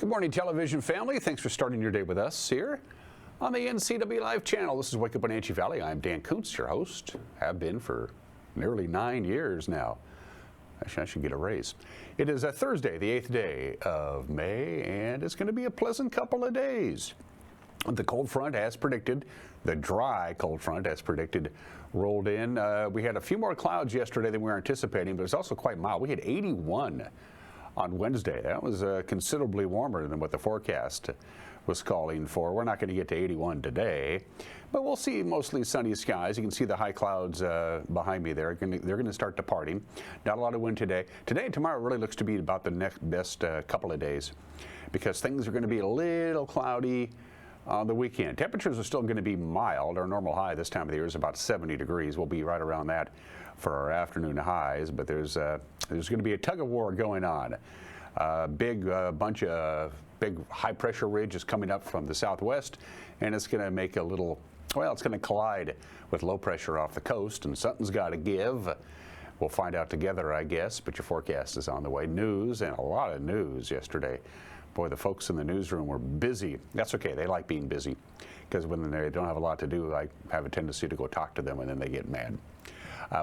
Good morning, television family. Thanks for starting your day with us here on the NCWLIFE channel. This is Wake Up Wenatchee Valley. I'm Dan Kuntz, your host. Have been for nearly 9 years now. Actually, I should get a raise. It is a Thursday, the 8th day of May, and it's going to be a pleasant couple of days. The cold front, as predicted, the dry cold front, as predicted, rolled in. We had a few more clouds yesterday than we were anticipating, but it was also quite mild. We had 81 on Wednesday. That was considerably warmer than what the forecast was calling for. We're not going to get to 81 today, but we'll see mostly sunny skies. You can see the high clouds behind me there. They're going to start departing. Not a lot of wind today. Today and tomorrow really looks to be about the next best couple of days because things are going to be a little cloudy on the weekend. Temperatures are still going to be mild. Our normal high this time of the year is about 70 degrees. We'll be right around that for our afternoon highs, but there's going to be a tug of war going on. Bunch of big high pressure ridge is coming up from the southwest, and it's going to make a little, well, it's going to collide with low pressure off the coast, and something's got to give. We'll find out together, I guess, but your forecast is on the way. News, and a lot of news yesterday. Boy, the folks in the newsroom were busy. That's okay. They like being busy because when they don't have a lot to do, I have a tendency to go talk to them, and then they get mad.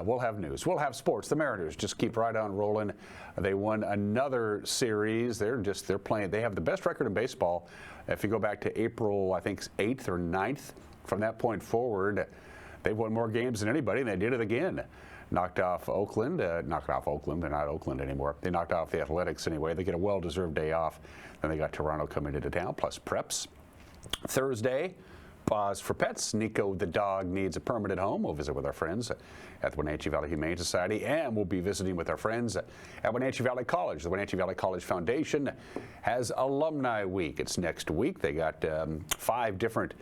We'll have news. We'll have sports. The Mariners just keep right on rolling. They won another series. They're playing. They have the best record in baseball. If you go back to April, I think 8th or 9th, from that point forward, they've won more games than anybody, and they did it again. Knocked off Oakland. They're not Oakland anymore. They knocked off the Athletics anyway. They get a well-deserved day off. Then they got Toronto coming into town, plus preps. Thursday, pause for pets. Nico the dog needs a permanent home. We'll visit with our friends at the Wenatchee Valley Humane Society, and we'll be visiting with our friends at Wenatchee Valley College. The Wenatchee Valley College Foundation has Alumni Week. It's next week. They got 5 different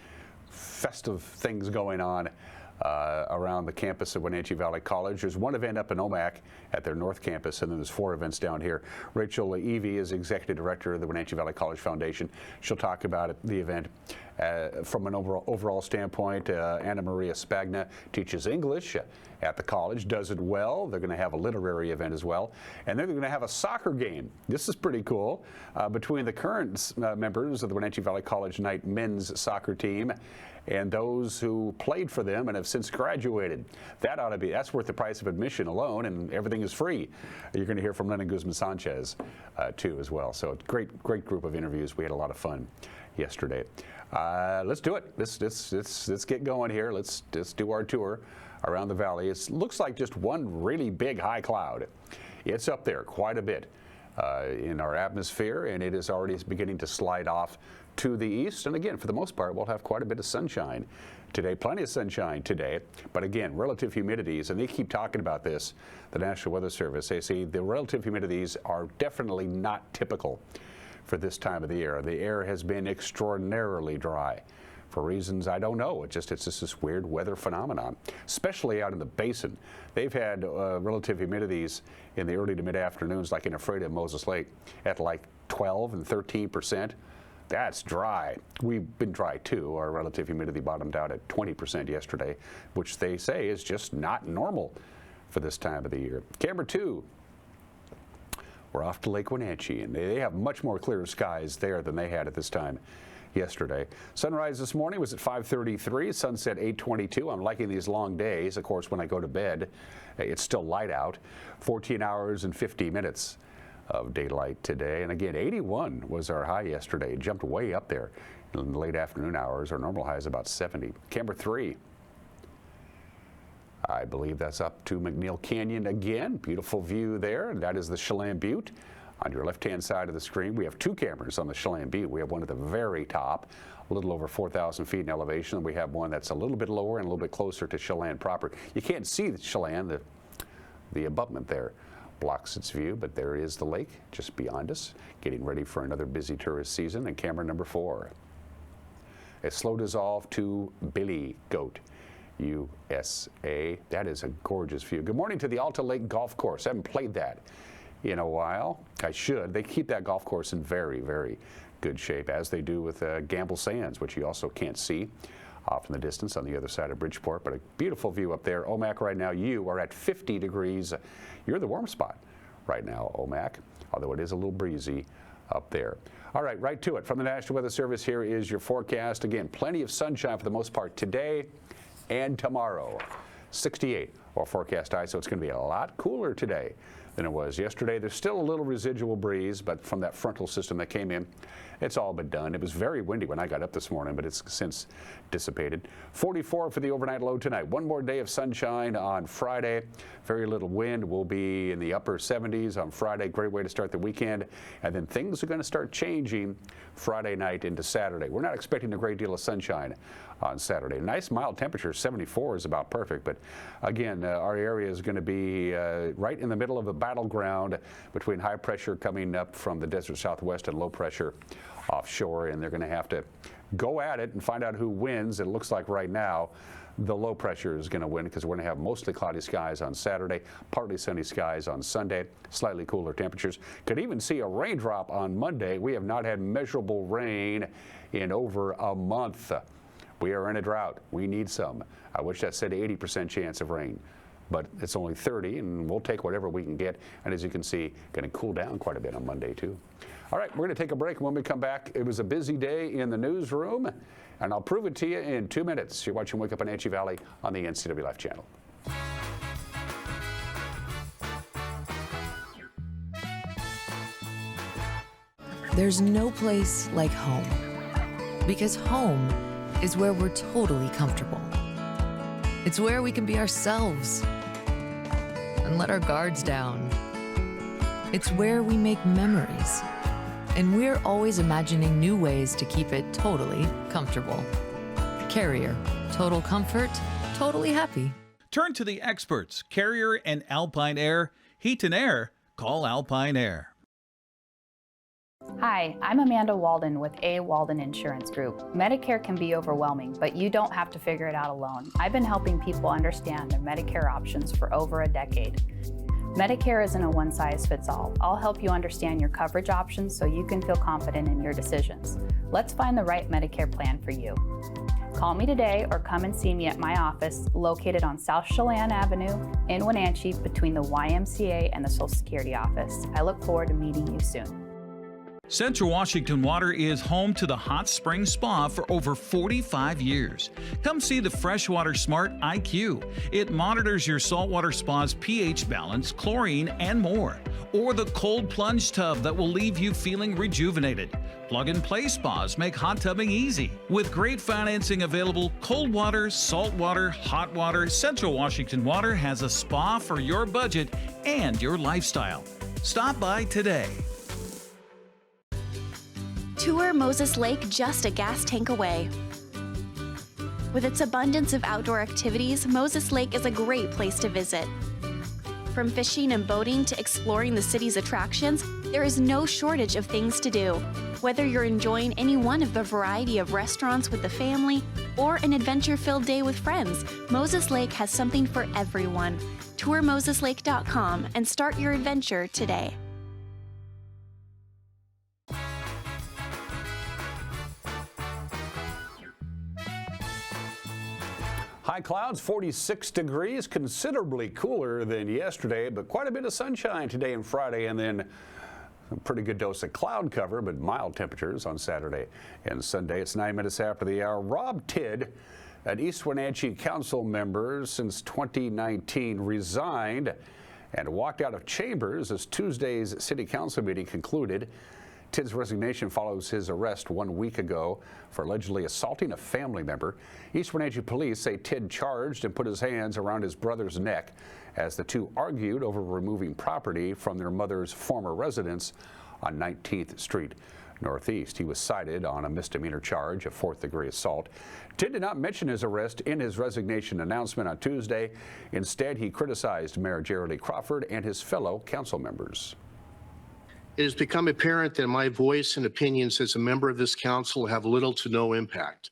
festive things going on around the campus of Wenatchee Valley College. There's one event up in Omak at their North Campus, and then there's 4 events down here. Rachel Evie is Executive Director of the Wenatchee Valley College Foundation. She'll talk about the event from an overall standpoint. Anna Maria Spagna teaches English at the college, does it well. They're going to have a literary event as well, and then they're going to have a soccer game. This is pretty cool, between the current members of the Wenatchee Valley College Knight men's soccer team and those who played for them and have since graduated. That's worth the price of admission alone, and everything is free. You're going to hear from Lennon Guzman Sanchez too as well. So great group of interviews. We had a lot of fun yesterday. Let's do it. Let's get going here. Let's do our tour around the valley. It looks like just one really big high cloud. It's up there quite a bit in our atmosphere, and it is already beginning to slide off to the east. And again, for the most part, we'll have quite a bit of sunshine today. Plenty of sunshine today. But again, relative humidities, and they keep talking about this, the National Weather Service. They say the relative humidities are definitely not typical for this time of the year. The air has been extraordinarily dry for reasons I don't know. It's just this weird weather phenomenon, especially out in the basin. They've had relative humidities in the early to mid afternoons, like in Ephrata and Moses Lake, at like 12 and 13%. That's dry. We've been dry too. Our relative humidity bottomed out at 20% yesterday, which they say is just not normal for this time of the year. Camera 2. We're off to Lake Wenatchee, and they have much more clear skies there than they had at this time yesterday. Sunrise this morning was at 5:33, sunset 8:22. I'm liking these long days. Of course, when I go to bed, it's still light out. 14 hours and 50 minutes of daylight today. And again, 81 was our high yesterday. It jumped way up there in the late afternoon hours. Our normal high is about 70. Camera 3. I believe that's up to McNeil Canyon again. Beautiful view there. That is the Chelan Butte. On your left-hand side of the screen, we have 2 cameras on the Chelan Butte. We have one at the very top, a little over 4,000 feet in elevation, and we have one that's a little bit lower and a little bit closer to Chelan proper. You can't see the Chelan, the abutment there blocks its view, but there is the lake just beyond us, getting ready for another busy tourist season. And camera number 4. A slow dissolve to Billy Goat, USA. That is a gorgeous view. Good morning to the Alta Lake Golf Course. I haven't played that in a while. I should. They keep that golf course in very, very good shape, as they do with Gamble Sands, which you also can't see off in the distance on the other side of Bridgeport. But a beautiful view up there. Omak right now, you are at 50 degrees. You're the warm spot right now, Omak, although it is a little breezy up there. All right, right to it. From the National Weather Service, here is your forecast. Again, plenty of sunshine for the most part today and tomorrow. 68 or forecast high, so it's going to be a lot cooler today than it was yesterday. There's still a little residual breeze, but from that frontal system that came in, it's all but done. It was very windy when I got up this morning, but it's since dissipated. 44 for the overnight low tonight. One more day of sunshine on Friday. Very little wind. We'll be in the upper 70s on Friday. Great way to start the weekend. And then things are going to start changing Friday night into Saturday. We're not expecting a great deal of sunshine on Saturday. Nice mild temperature. 74 is about perfect. But again, our area is going to be right in the middle of a battleground between high pressure coming up from the desert southwest and low pressure offshore, and they're going to have to go at it and find out who wins. It looks like right now the low pressure is going to win because we're going to have mostly cloudy skies on Saturday, partly sunny skies on Sunday, slightly cooler temperatures. Could even see a raindrop on Monday. We have not had measurable rain in over a month. We are in a drought. We need some. I wish that said 80% chance of rain, but it's only 30, and we'll take whatever we can get. And as you can see, going to cool down quite a bit on Monday, too. All right, we're going to take a break. When we come back, it was a busy day in the newsroom, and I'll prove it to you in 2 minutes. You're watching Wake Up Wenatchee Valley on the NCWLIFE channel. There's no place like home, because home is where we're totally comfortable. It's where we can be ourselves and let our guards down. It's where we make memories, and we're always imagining new ways to keep it totally comfortable. Carrier, total comfort, totally happy. Turn to the experts, Carrier and Alpine Air. Heat and air, call Alpine Air. Hi, I'm Amanda Walden with A. Walden Insurance Group. Medicare can be overwhelming, but you don't have to figure it out alone. I've been helping people understand their Medicare options for over a decade. Medicare isn't a one-size-fits-all. I'll help you understand your coverage options so you can feel confident in your decisions. Let's find the right Medicare plan for you. Call me today or come and see me at my office located on South Chelan Avenue in Wenatchee between the YMCA and the Social Security office. I look forward to meeting you soon. Central Washington Water is home to the Hot Spring Spa for over 45 years. Come see the Freshwater Smart IQ. It monitors your saltwater spa's pH balance, chlorine, and more. Or the cold plunge tub that will leave you feeling rejuvenated. Plug-and-play spas make hot tubbing easy. With great financing available, cold water, salt water, hot water, Central Washington Water has a spa for your budget and your lifestyle. Stop by today. Tour Moses Lake just a gas tank away. With its abundance of outdoor activities, Moses Lake is a great place to visit. From fishing and boating to exploring the city's attractions, there is no shortage of things to do. Whether you're enjoying any one of the variety of restaurants with the family or an adventure-filled day with friends, Moses Lake has something for everyone. TourMosesLake.com and start your adventure today. High clouds, 46 degrees, considerably cooler than yesterday, but quite a bit of sunshine today and Friday, and then a pretty good dose of cloud cover, but mild temperatures on Saturday and Sunday. It's 9 minutes after the hour. Rob Tidd, an East Wenatchee council member since 2019, resigned and walked out of chambers as Tuesday's city council meeting concluded. Tidd's resignation follows his arrest 1 week ago for allegedly assaulting a family member. East Wenatchee police say Tidd charged and put his hands around his brother's neck as the two argued over removing property from their mother's former residence on 19th Street Northeast. He was cited on a misdemeanor charge of fourth-degree assault. Tidd did not mention his arrest in his resignation announcement on Tuesday. Instead, he criticized Mayor Jerry Lee Crawford and his fellow council members. It has become apparent that my voice and opinions as a member of this council have little to no impact.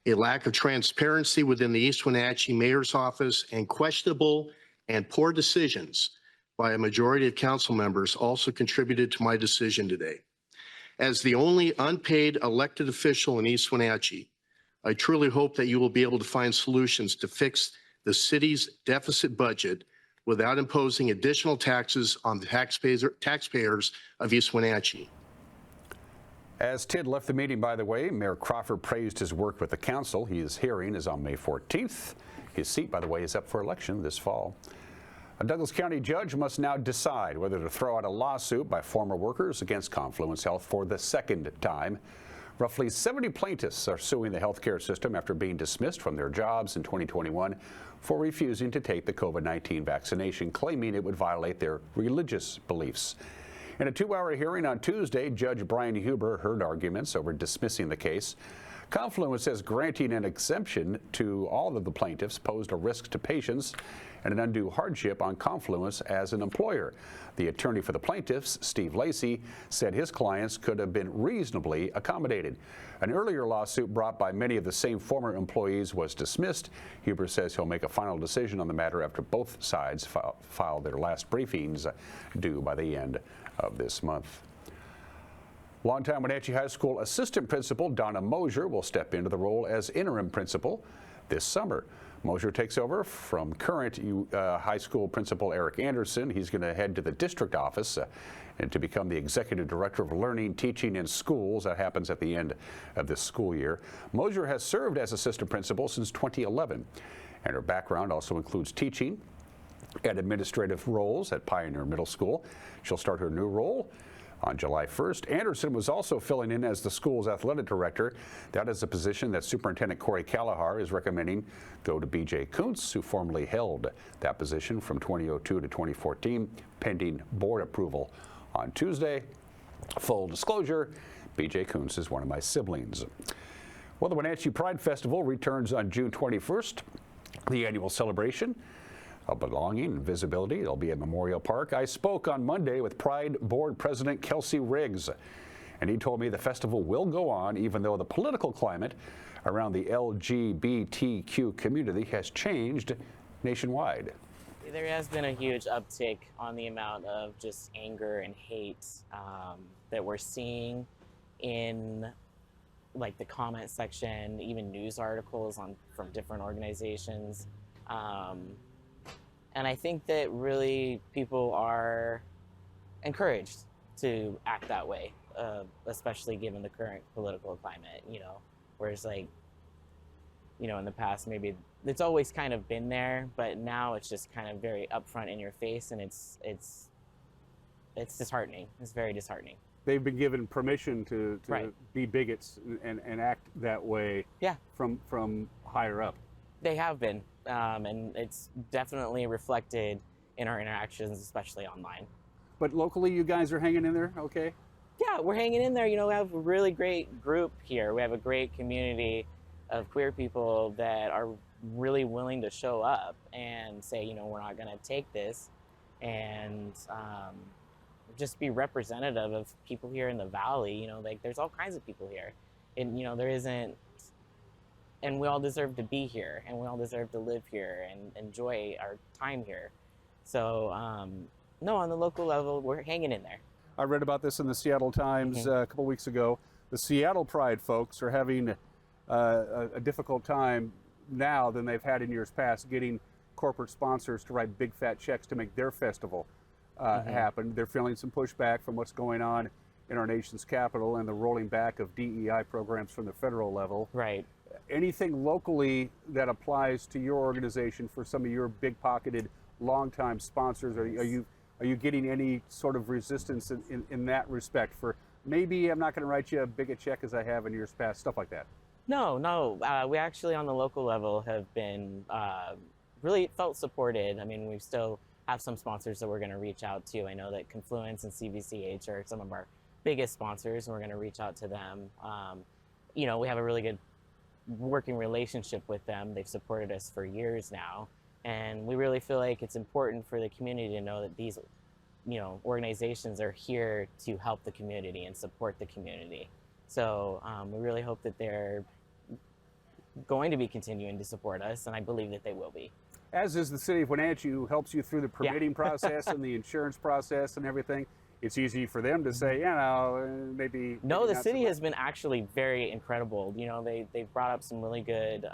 A lack of transparency within the East Wenatchee Mayor's office and questionable and poor decisions by a majority of council members also contributed to my decision today. As the only unpaid elected official in East Wenatchee, I truly hope that you will be able to find solutions to fix the city's deficit budget without imposing additional taxes on the taxpayers of East Wenatchee. As Tid left the meeting, by the way, Mayor Crawford praised his work with the council. His hearing is on May 14th. His seat, by the way, is up for election this fall. A Douglas County judge must now decide whether to throw out a lawsuit by former workers against Confluence Health for the second time. Roughly 70 plaintiffs are suing the healthcare system after being dismissed from their jobs in 2021 for refusing to take the COVID-19 vaccination, claiming it would violate their religious beliefs. In a 2-hour hearing on Tuesday, Judge Brian Huber heard arguments over dismissing the case. Confluence says granting an exemption to all of the plaintiffs posed a risk to patients and an undue hardship on Confluence as an employer. The attorney for the plaintiffs, Steve Lacey, said his clients could have been reasonably accommodated. An earlier lawsuit brought by many of the same former employees was dismissed. Huber says he'll make a final decision on the matter after both sides file their last briefings due by the end of this month. Longtime Wenatchee High School assistant principal Donna Mosier will step into the role as interim principal this summer. Mosier takes over from current high school principal Eric Anderson. He's going to head to the district office and to become the executive director of learning, teaching in schools. That happens at the end of this school year. Mosier has served as assistant principal since 2011, and her background also includes teaching and administrative roles at Pioneer Middle School. She'll start her new role on July 1st. Anderson was also filling in as the school's athletic director. That is a position that Superintendent Corey Callahar is recommending go to B.J. Kuntz, who formerly held that position from 2002 to 2014, pending board approval on Tuesday. Full disclosure, B.J. Kuntz is one of my siblings. Well, the Wenatchee Pride Festival returns on June 21st, the annual celebration of belonging and visibility. It'll be at Memorial Park. I spoke on Monday with Pride Board President Kelsey Riggs, and he told me the festival will go on even though the political climate around the LGBTQ community has changed nationwide. There has been a huge uptick on the amount of just anger and hate that we're seeing in like the comment section, even news articles from different organizations. And I think that really people are encouraged to act that way, especially given the current political climate, whereas like, in the past, maybe it's always kind of been there, but now it's just kind of very upfront in your face, and it's disheartening. It's very disheartening. They've been given permission to Right. be bigots and act that way. Yeah. From higher up. They have been, and it's definitely reflected in our interactions, especially online. But locally, you guys are hanging in there, okay? Yeah, we're hanging in there. We have a really great group here. We have a great community of queer people that are really willing to show up and say, we're not going to take this, and just be representative of people here in the valley. Like there's all kinds of people here, and there isn't. And we all deserve to be here, and we all deserve to live here and enjoy our time here. So, no, on the local level, we're hanging in there. I read about this in the Seattle Times a couple weeks ago. The Seattle Pride folks are having a difficult time now than they've had in years past getting corporate sponsors to write big fat checks to make their festival happen. They're feeling some pushback from what's going on in our nation's capital and the rolling back of DEI programs from the federal level. Right. Anything locally that applies to your organization for some of your big-pocketed, long-time sponsors? Are you getting any sort of resistance in that respect for maybe I'm not going to write you as big a check as I have in years past, stuff like that? No. We actually on the local level have been really felt supported. I mean, we still have some sponsors that we're going to reach out to. I know that Confluence and CVCH are some of our biggest sponsors, and we're going to reach out to them. We have a really good working relationship with them. They've supported us for years now, and we really feel like it's important for the community to know that these organizations are here to help the community and support the community. So we really hope that they're going to be continuing to support us, and I believe that they will be. As is the city of Wenatchee, who helps you through the permitting process and the insurance process and everything. It's easy for them to say, maybe. No, the city has been actually very incredible. They've brought up some really good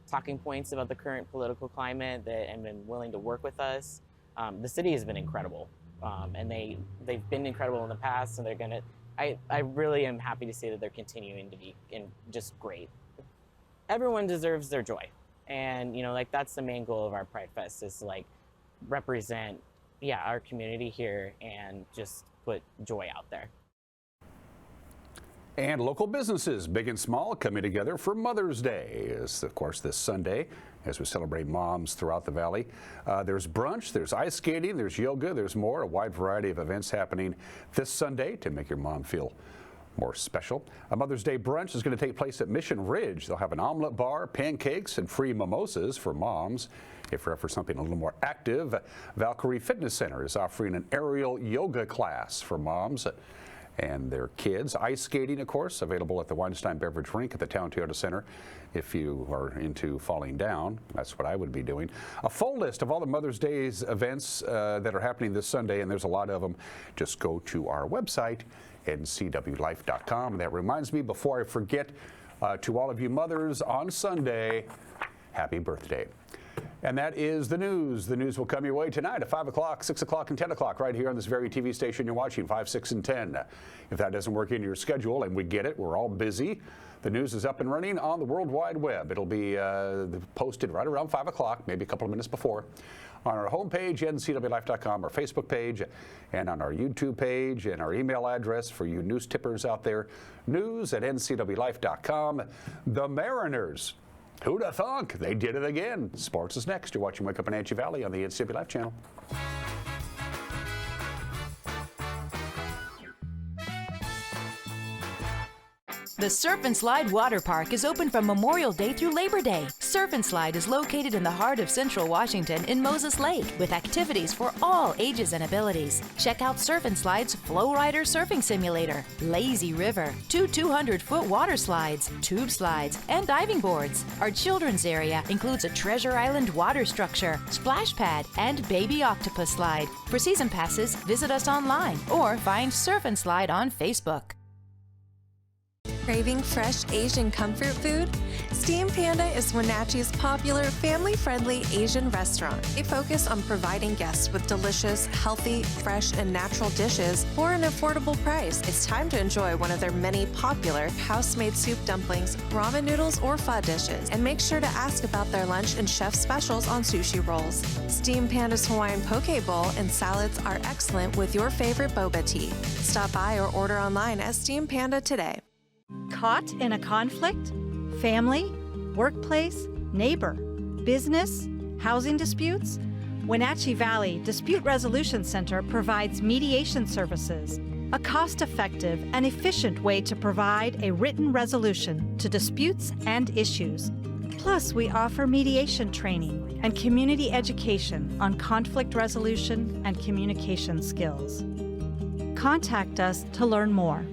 talking points about the current political climate and been willing to work with us. The city has been incredible, and they've been incredible in the past, and they're going to I really am happy to see that they're continuing to be just great. Everyone deserves their joy. And, you know, like, that's the main goal of our Pride Fest, is to, like, represent, our community here and just put joy out there. And local businesses, big and small, coming together for Mother's Day is, of course, this Sunday as we celebrate moms throughout the valley. There's brunch, there's ice skating, there's yoga, there's more, a wide variety of events happening this Sunday to make your mom feel more special. A Mother's Day brunch is going to take place at Mission Ridge. They'll have an omelet bar, pancakes, and free mimosas for moms. If you're up for something a little more active, Valkyrie Fitness Center is offering an aerial yoga class for moms and their kids. Ice skating, of course, available at the Weinstein Beverage Rink at the Town Toyota Center. If you are into falling down, that's what I would be doing. A full list of all the Mother's Day's events that are happening this Sunday, and there's a lot of them, just go to our website, NCWLIFE.com. And that reminds me, before I forget, to all of you mothers on Sunday, happy birthday. And that is the news. The news will come your way tonight at 5 o'clock, 6 o'clock, and 10 o'clock right here on this very TV station you're watching, 5, 6, and 10. If that doesn't work into your schedule, and we get it, we're all busy, the news is up and running on the World Wide Web. It'll be posted right around 5 o'clock, maybe a couple of minutes before, on our homepage, NCWLIFE.com, our Facebook page, and on our YouTube page, and our email address for you news tippers out there, news@NCWLIFE.com. The Mariners. Who'd have thunk? They did it again. Sports is next. You're watching Wake Up Wenatchee Valley on the NCW Life channel. The Surf and Slide Water Park is open from Memorial Day through Labor Day. Surf and Slide is located in the heart of Central Washington in Moses Lake with activities for all ages and abilities. Check out Surf and Slide's Flow Rider Surfing Simulator, Lazy River, 2 200-foot water slides, tube slides, and diving boards. Our children's area includes a Treasure Island water structure, splash pad, and baby octopus slide. For season passes, visit us online or find Surf and Slide on Facebook. Craving fresh Asian comfort food? Steam Panda is Wenatchee's popular, family-friendly Asian restaurant. They focus on providing guests with delicious, healthy, fresh, and natural dishes for an affordable price. It's time to enjoy one of their many popular house-made soup dumplings, ramen noodles, or pho dishes. And make sure to ask about their lunch and chef specials on sushi rolls. Steam Panda's Hawaiian poke bowl and salads are excellent with your favorite boba tea. Stop by or order online at Steam Panda today. Caught in a conflict? Family, workplace, neighbor, business, housing disputes? Wenatchee Valley Dispute Resolution Center provides mediation services, a cost-effective and efficient way to provide a written resolution to disputes and issues. Plus, we offer mediation training and community education on conflict resolution and communication skills. Contact us to learn more.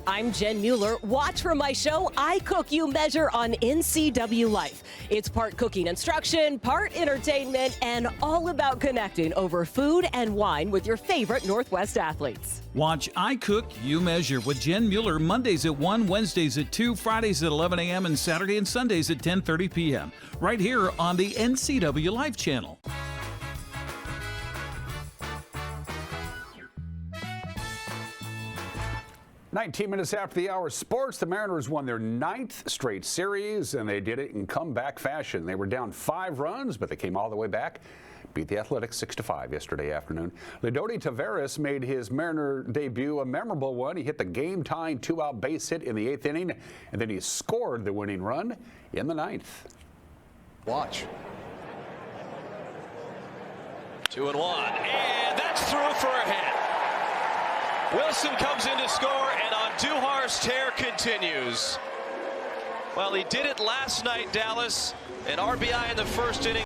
I'm Jen Mueller. Watch for my show, I Cook, You Measure on NCW Life. It's part cooking instruction, part entertainment, and all about connecting over food and wine with your favorite Northwest athletes. Watch I Cook, You Measure with Jen Mueller Mondays at 1, Wednesdays at 2, Fridays at 11 a.m., and Saturday and Sundays at 10:30 p.m. right here on the NCW Life channel. 19 minutes after the hour, sports. The Mariners won their 9th straight series, and they did it in comeback fashion. They were down 5 runs, but they came all the way back. Beat the Athletics 6-5 yesterday afternoon. Leody Taveras made his Mariner debut a memorable one. He hit the game-tying 2-out base hit in the 8th inning, and then he scored the winning run in the 9th. Watch. 2-1, and that's through for a hit. Wilson comes in to score, and Andujar's tear continues. Well, he did it last night, Dallas. An RBI in the first inning.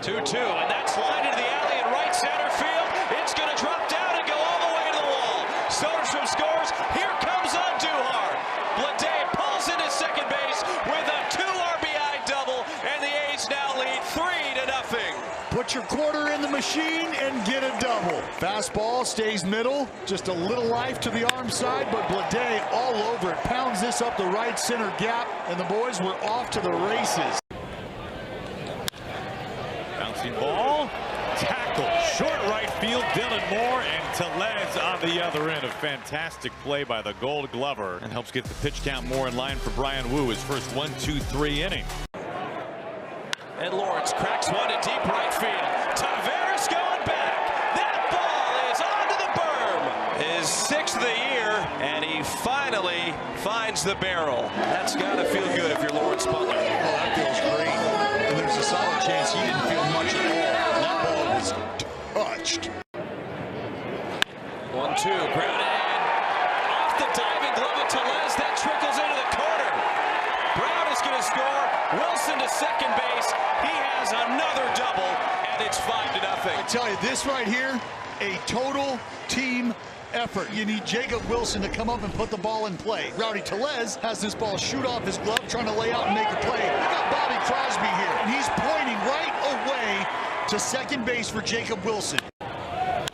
2-2, and that's lined into the alley in right center field. It's going to drop down and go all the way to the wall. Soderstrom scores. Here comes Andujar. Blade pulls into second base with a 2 RBI double, and the A's now lead 3-0. Put your quarter in the machine and get a double. Fastball stays middle, just a little life to the arm side, but Blade all over it. Pounds this up the right center gap, and the boys were off to the races. Bouncing ball. Tackle. Short right field. Dylan Moore and Tellez on the other end. A fantastic play by the Gold Glover. And helps get the pitch count more in line for Brian Wu. His first 1-2-3 inning. And Lawrence cracks one to deep right field. Taveras going back. That ball is onto the berm. His 6th of the year, and he finally finds the barrel. That's got to feel good if you're Lawrence Butler. Oh, that feels great. And there's a solid chance he didn't feel much at all. That ball was touched. 1-2, grounded in. Off the diving glove of Tellez. That trickles into the corner. Brown is going to score. Wilson to second base. He has another double, and it's 5-0. I tell you, this right here, a total team effort. You need Jacob Wilson to come up and put the ball in play. Rowdy Tellez has this ball shoot off his glove, trying to lay out and make a play. We got Bobby Crosby here, and he's pointing right away to second base for Jacob Wilson.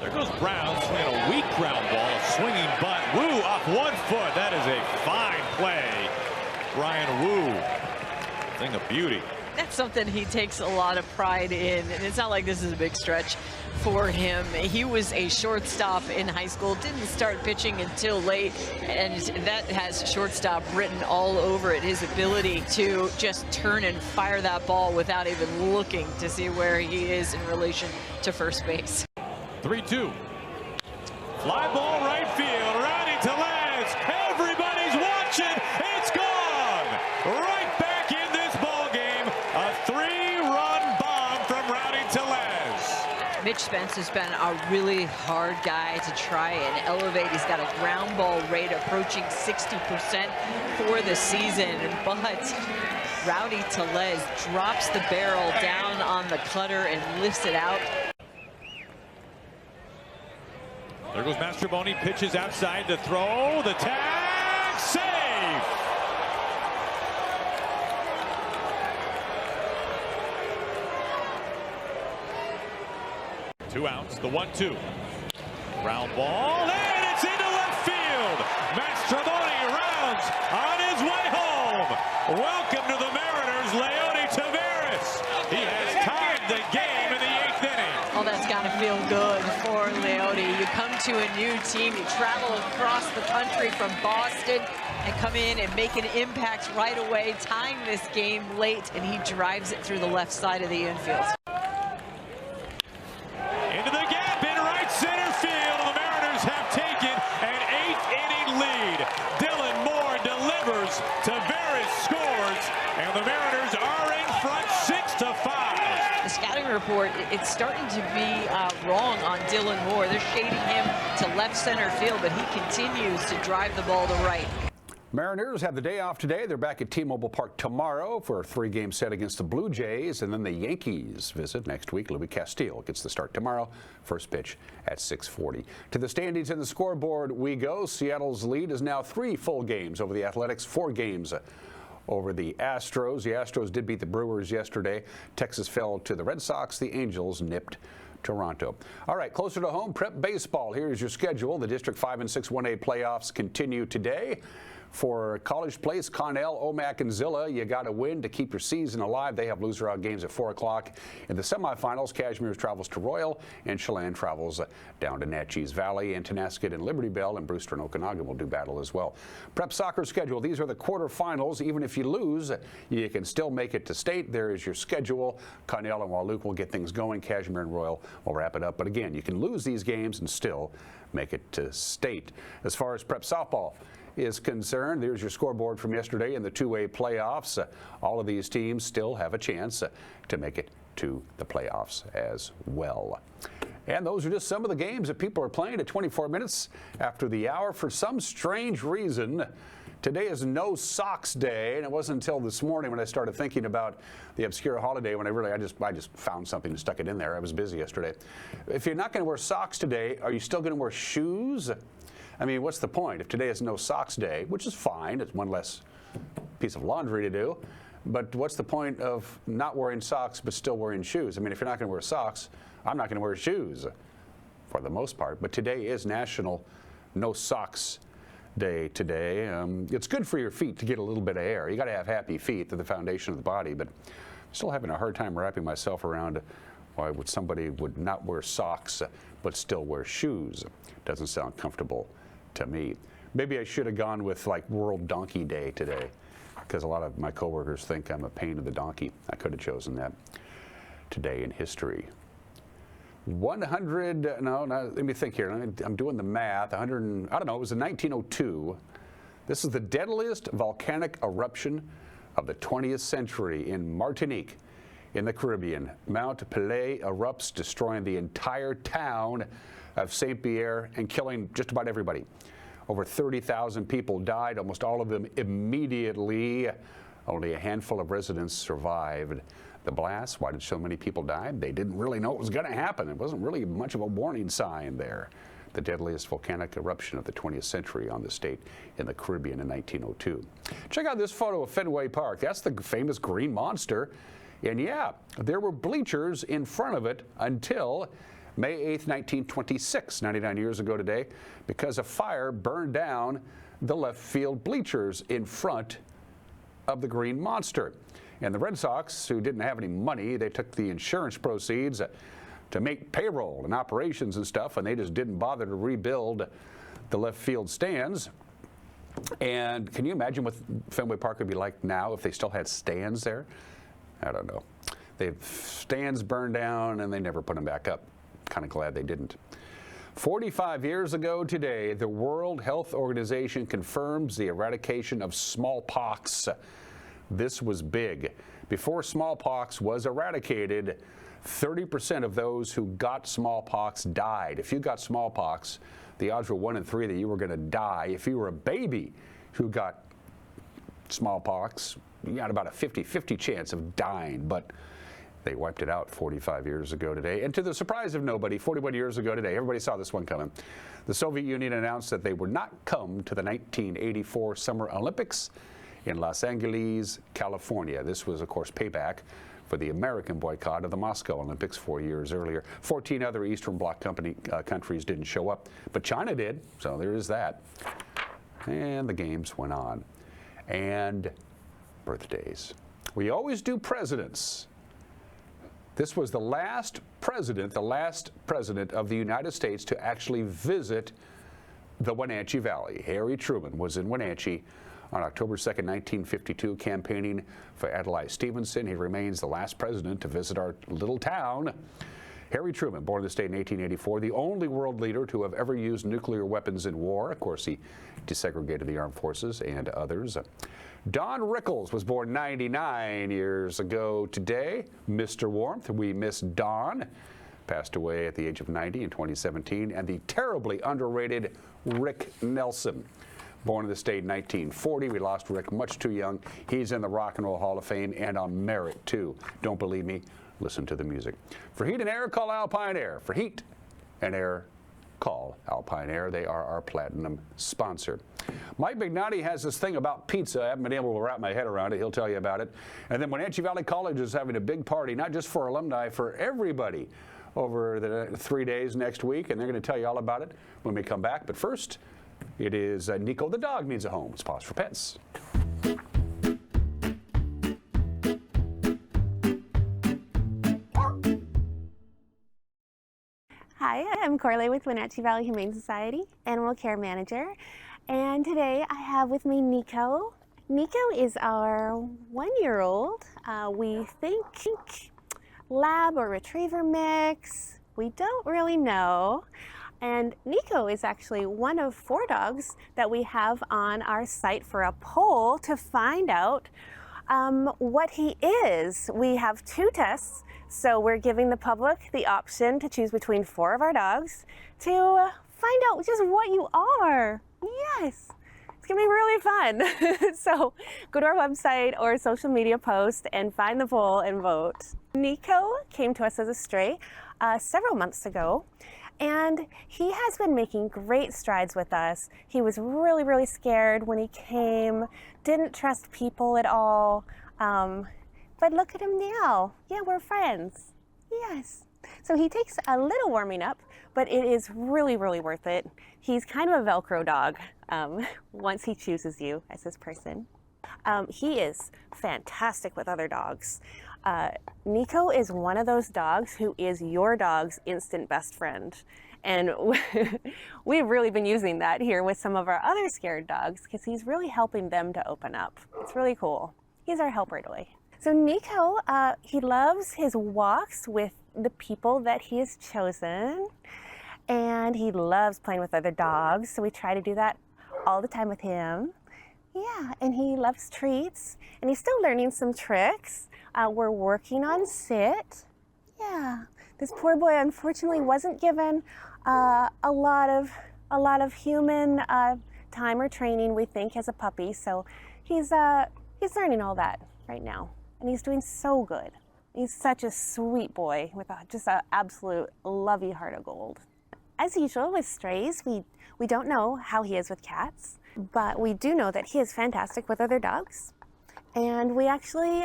There goes Brown swinging a weak ground ball, a swinging bunt. Wu off 1 foot. That is a fine play. Brian Wu, thing of beauty. That's something he takes a lot of pride in, and it's not like this is a big stretch for him. He was a shortstop in high school, didn't start pitching until late, and that has shortstop written all over it. His ability to just turn and fire that ball without even looking to see where he is in relation to first base. 3-2. Fly ball right field. Rowdy Tellez. Everybody's watching. It's gone. Right back in this ball game. A 3-run bomb from Rowdy Tellez. Mitch Spence has been a really hard guy to try and elevate. He's got a ground ball rate approaching 60% for the season, but Rowdy Tellez drops the barrel down on the cutter and lifts it out. There goes Mastroboni, pitches outside to throw. The tag, safe. Two outs, the 1-2. Ground ball, and it's into left field. Mastroboni rounds on his way home. Welcome to the Mariners, Leody Taveras. He has tied the game in the 8th inning. Oh, that's got to feel good for Leody. You come to a new team, you travel across the country from Boston and come in and make an impact right away, tying this game late, and he drives it through the left side of the infield. Into the gap in right center field. The Mariners have taken an 8th inning lead. Dylan Moore delivers. Taveras scores, and the Mariners are in front 6-5. The scouting report, it's starting to be wrong on Dylan Moore. They're shading him to left center field, but he continues to drive the ball to right. Mariners have the day off today. They're back at T-Mobile Park tomorrow for a 3-game set against the Blue Jays, and then the Yankees visit next week. Louis Castillo gets the start tomorrow. First pitch at 6:40. To the standings and the scoreboard we go. Seattle's lead is now 3 full games over the Athletics, 4 games over the Astros. The Astros did beat the Brewers yesterday. Texas fell to the Red Sox. The Angels nipped Toronto. All right, closer to home, prep baseball. Here's your schedule. The District 5 and 6 1A playoffs continue today. For College Place, Connell, Omak, and Zilla, you got to win to keep your season alive. They have loser-out games at 4 o'clock. In the semifinals, Cashmere travels to Royal, and Chelan travels down to Natchez Valley, and Tenasket and Liberty Bell, and Brewster and Okanagan will do battle as well. Prep soccer schedule. These are the quarterfinals. Even if you lose, you can still make it to state. There is your schedule. Connell and Wahluke will get things going. Cashmere and Royal will wrap it up. But again, you can lose these games and still make it to state. As far as prep softball is concerned, there's your scoreboard from yesterday in the 2A playoffs. All of these teams still have a chance to make it to the playoffs as well. And those are just some of the games that people are playing at 24 minutes after the hour. For some strange reason, today is No Socks Day, and it wasn't until this morning when I started thinking about the obscure holiday when I just found something and stuck it in there. I was busy yesterday. If you're not going to wear socks today, are you still going to wear shoes? I mean, what's the point? If today is No Socks Day, which is fine, it's one less piece of laundry to do, but what's the point of not wearing socks but still wearing shoes? I mean, if you're not going to wear socks, I'm not going to wear shoes for the most part. But today is National No Socks Day today. It's good for your feet to get a little bit of air. You got to have happy feet. They're the foundation of the body, but I'm still having a hard time wrapping myself around Why would somebody would not wear socks but still wear shoes? Doesn't sound comfortable to me. Maybe I should have gone with like World Donkey Day today, because a lot of my coworkers think I'm a pain in the donkey. I could have chosen that. Today in history. 100, no, let me think here. I'm doing the math. 100, I don't know, it was in 1902. This is the deadliest volcanic eruption of the 20th century in Martinique, in the Caribbean. Mount Pelée erupts, destroying the entire town of Saint-Pierre and killing just about everybody. Over 30,000 people died, almost all of them immediately. Only a handful of residents survived the blast. Why did so many people die? They didn't really know it was going to happen. It wasn't really much of a warning sign there. The deadliest volcanic eruption of the 20th century on the state in the Caribbean in 1902. Check out this photo of Fenway Park. That's the famous green monster. And yeah, there were bleachers in front of it until May 8th, 1926, 99 years ago today, because a fire burned down the left field bleachers in front of the green monster. And the Red Sox, who didn't have any money, they took the insurance proceeds to make payroll and operations and stuff, and they just didn't bother to rebuild the left field stands. And can you imagine what Fenway Park would be like now if they still had stands there? I don't know. The stands burned down and they never put them back up. Kind of glad they didn't. 45 years ago today, the World Health Organization confirms the eradication of smallpox. This was big. Before smallpox was eradicated, 30% of those who got smallpox died. If you got smallpox, the odds were 1 in 3 that you were going to die. If you were a baby who got smallpox, you got about a 50-50 chance of dying, but they wiped it out 45 years ago today. And to the surprise of nobody, 41 years ago today, everybody saw this one coming. The Soviet Union announced that they would not come to the 1984 Summer Olympics in Los Angeles, California. This was, of course, payback for the American boycott of the Moscow Olympics 4 years earlier. 14 other Eastern Bloc countries didn't show up, but China did, so there is that. And the games went on. And birthdays. We always do presidents. This was the last president of the United States to actually visit the Wenatchee Valley. Harry Truman was in Wenatchee on October 2nd, 1952, campaigning for Adlai Stevenson. He remains the last president to visit our little town. Harry Truman, born in the state in 1884, the only world leader to have ever used nuclear weapons in war. Of course, he desegregated the armed forces and others. Don Rickles was born 99 years ago today. Mr. Warmth, we miss Don. Passed away at the age of 90 in 2017. And the terribly underrated Rick Nelson, born in the state in 1940. We lost Rick much too young. He's in the Rock and Roll Hall of Fame and on merit, too. Don't believe me? Listen to the music. For heat and air, call Alpine Air. For heat and air, call Alpine Air. They are our platinum sponsor. Mike Mignotti has this thing about pizza. I haven't been able to wrap my head around it. He'll tell you about it. And then Wenatchee Valley College is having a big party, not just for alumni, for everybody over the 3 days next week. And they're going to tell you all about it when we come back. But first, it is Nico the dog needs a home. It's Pause for Pets. Hi, I'm Corley with Wenatchee Valley Humane Society, Animal Care Manager, and today I have with me Nico. Nico is our 1-year-old. We think lab or retriever mix. We don't really know. And Nico is actually one of 4 dogs that we have on our site for a poll to find out what he is. We have 2 tests. So we're giving the public the option to choose between 4 of our dogs to find out just what you are. Yes, it's gonna be really fun. So go to our website or social media post and find the poll and vote. Nico came to us as a stray several months ago, and he has been making great strides with us. He was really, really scared when he came, didn't trust people at all. But look at him now. Yeah, we're friends. Yes. So he takes a little warming up, but it is really, really worth it. He's kind of a Velcro dog once he chooses you as his person. He is fantastic with other dogs. Nico is one of those dogs who is your dog's instant best friend. And we've really been using that here with some of our other scared dogs because he's really helping them to open up. It's really cool. He's our helper toy. So Nico, he loves his walks with the people that he has chosen, and he loves playing with other dogs. So we try to do that all the time with him. Yeah, and he loves treats, and he's still learning some tricks. We're working on sit. Yeah, this poor boy unfortunately wasn't given a lot of human time or training, we think, as a puppy. So he's learning all that right now, and he's doing so good. He's such a sweet boy with just an absolute lovey heart of gold. As usual with strays, we don't know how he is with cats, but we do know that he is fantastic with other dogs, and we actually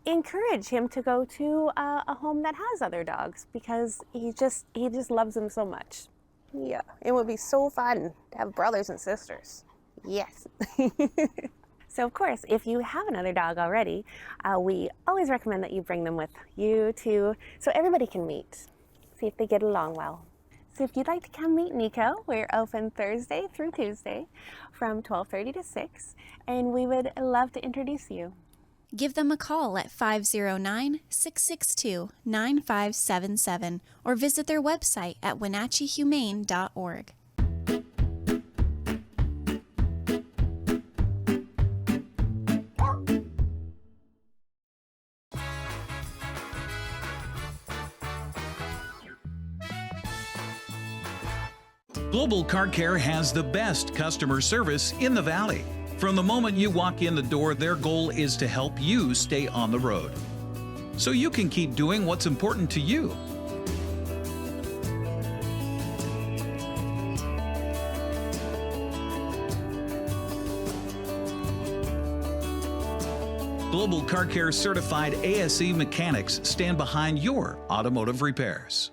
encourage him to go to a home that has other dogs because he just loves them so much. Yeah, it would be so fun to have brothers and sisters. Yes. So of course, if you have another dog already, we always recommend that you bring them with you too, so everybody can meet, see if they get along well. So if you'd like to come meet Nico, we're open Thursday through Tuesday from 12:30 to 6, and we would love to introduce you. Give them a call at 509-662-9577 or visit their website at wenatcheehumane.org. Global Car Care has the best customer service in the Valley. From the moment you walk in the door, their goal is to help you stay on the road, so you can keep doing what's important to you. Global Car Care certified ASE mechanics stand behind your automotive repairs.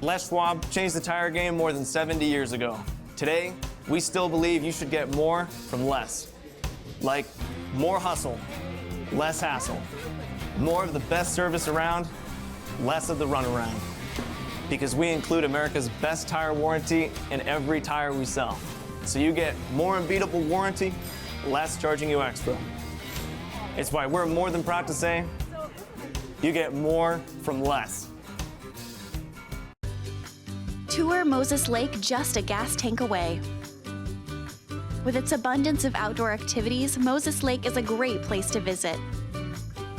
Les Schwab changed the tire game more than 70 years ago. Today, we still believe you should get more from less. Like more hustle, less hassle. More of the best service around, less of the runaround. Because we include America's best tire warranty in every tire we sell. So you get more unbeatable warranty, less charging you extra. It's why we're more than proud to say, you get more from less. Tour Moses Lake just a gas tank away. With its abundance of outdoor activities, Moses Lake is a great place to visit.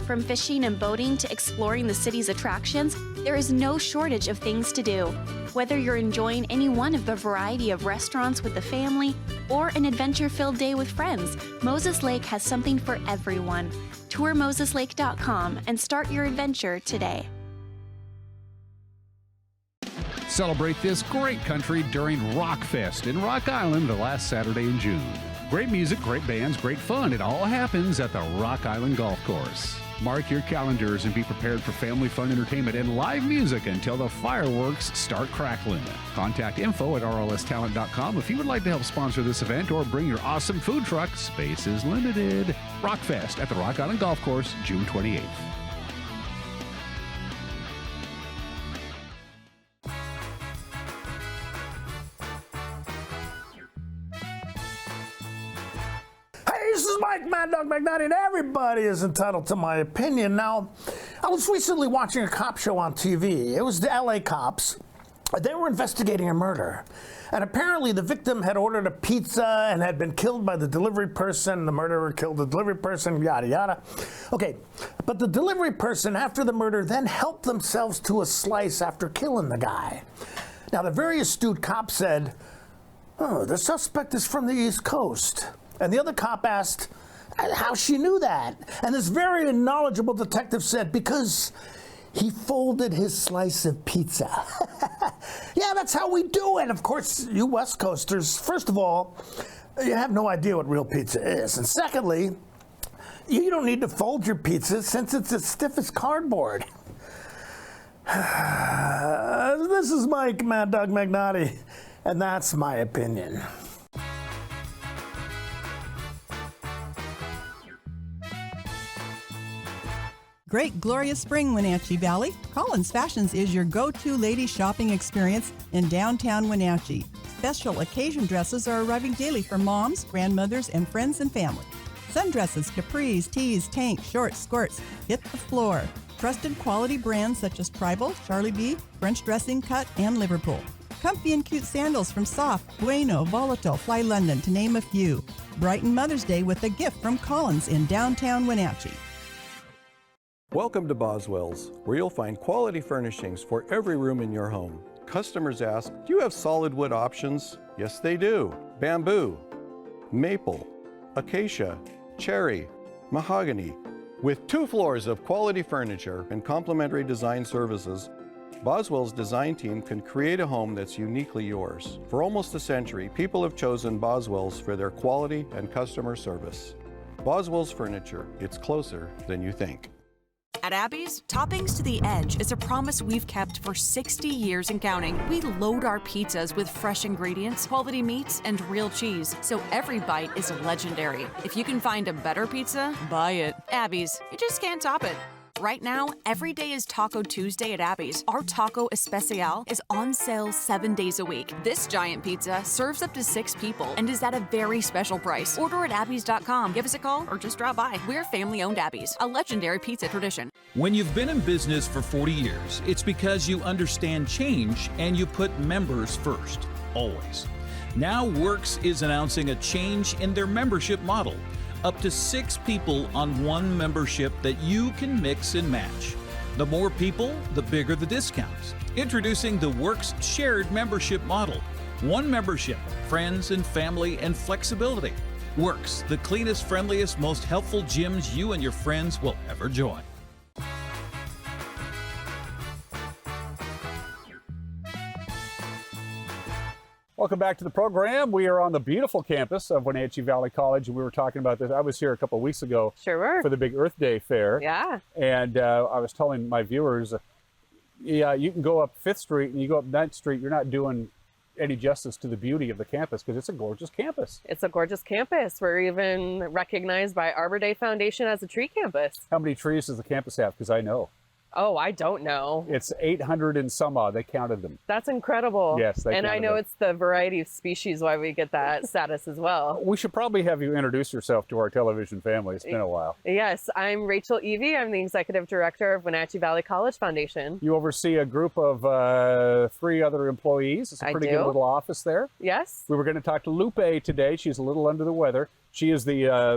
From fishing and boating to exploring the city's attractions, there is no shortage of things to do. Whether you're enjoying any one of the variety of restaurants with the family or an adventure-filled day with friends, Moses Lake has something for everyone. Tour moseslake.com and start your adventure today. Celebrate this great country during Rockfest in Rock Island the last Saturday in June. Great music, great bands, great fun. It all happens at the Rock Island Golf Course. Mark your calendars and be prepared for family fun entertainment and live music until the fireworks start crackling. Contact info@rlstalent.com if you would like to help sponsor this event or bring your awesome food truck. Space is limited. Rockfest at the Rock Island Golf Course, June 28th. This is Mike Mad Dog McNutt, and everybody is entitled to my opinion. Now, I was recently watching a cop show on TV. It was the LA cops. They were investigating a murder. And apparently the victim had ordered a pizza and had been killed by the delivery person. The murderer killed the delivery person, yada, yada. Okay, but the delivery person, after the murder, then helped themselves to a slice after killing the guy. Now, the very astute cop said, "Oh, the suspect is from the East Coast." And the other cop asked how she knew that. And this very knowledgeable detective said, "Because he folded his slice of pizza." Yeah, that's how we do it. Of course, you West Coasters, first of all, you have no idea what real pizza is. And secondly, you don't need to fold your pizza since it's as stiff as cardboard. This is Mike Mad Dog Magnotti, and that's my opinion. Great glorious spring, Wenatchee Valley. Collins Fashions is your go-to lady shopping experience in downtown Wenatchee. Special occasion dresses are arriving daily for moms, grandmothers, and friends and family. Sundresses, capris, tees, tanks, shorts, skirts hit the floor. Trusted quality brands such as Tribal, Charlie B, French Dressing Cut, and Liverpool. Comfy and cute sandals from Soft, Bueno, Volatile, Fly London, to name a few. Brighten Mother's Day with a gift from Collins in downtown Wenatchee. Welcome to Boswell's, where you'll find quality furnishings for every room in your home. Customers ask, do you have solid wood options? Yes, they do. Bamboo, maple, acacia, cherry, mahogany. With 2 floors of quality furniture and complimentary design services, Boswell's design team can create a home that's uniquely yours. For almost a century, people have chosen Boswell's for their quality and customer service. Boswell's Furniture, it's closer than you think. At Abby's, Toppings to the Edge is a promise we've kept for 60 years and counting. We load our pizzas with fresh ingredients, quality meats, and real cheese, so every bite is legendary. If you can find a better pizza, buy it. Abby's, you just can't top it. Right now, every day is Taco Tuesday at Abby's. Our Taco Especial is on sale 7 days a week. This giant pizza serves up to 6 people and is at a very special price. Order at abbys.com. Give us a call or just drop by. We're family-owned Abby's, a legendary pizza tradition. When you've been in business for 40 years, it's because you understand change and you put members first, always. Now Works is announcing a change in their membership model. Up to 6 people on one membership that you can mix and match. The more people, the bigger the discounts. Introducing the Works Shared Membership Model. One membership, friends and family and flexibility. Works, the cleanest, friendliest, most helpful gyms you and your friends will ever join. Welcome back to the program. We are on the beautiful campus of Wenatchee Valley College, and we were talking about this. I was here a couple of weeks ago for the big Earth Day fair. Yeah. And I was telling my viewers, yeah, you can go up 5th Street and you go up 9th Street, you're not doing any justice to the beauty of the campus because it's a gorgeous campus. It's a gorgeous campus. We're even recognized by Arbor Day Foundation as a tree campus. How many trees does the campus have? Because I know. Oh, I don't know. It's 800 and some odd. They counted them. That's incredible. Yes, they and I counted know them. it's the variety of species why we get that status as well. We should probably have you introduce yourself to our television family. It's been a while. Yes, I'm Rachel Evie. I'm the Executive Director of Wenatchee Valley College Foundation. You oversee a group of 3 other employees. It's a pretty good little office there. Yes. We were going to talk to Lupe today. She's a little under the weather. She is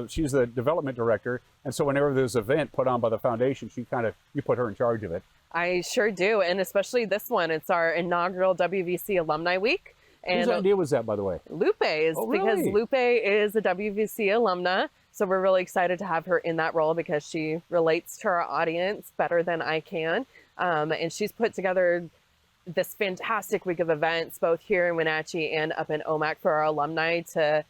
she's the development director, and so whenever there's an event put on by the foundation, you put her in charge of it. I sure do, and especially this one. It's our inaugural WVC Alumni Week. And Whose idea was that, by the way? Lupe's, because Lupe is a WVC alumna, so we're really excited to have her in that role because she relates to our audience better than I can, and she's put together this fantastic week of events, both here in Wenatchee and up in OMAC for our alumni to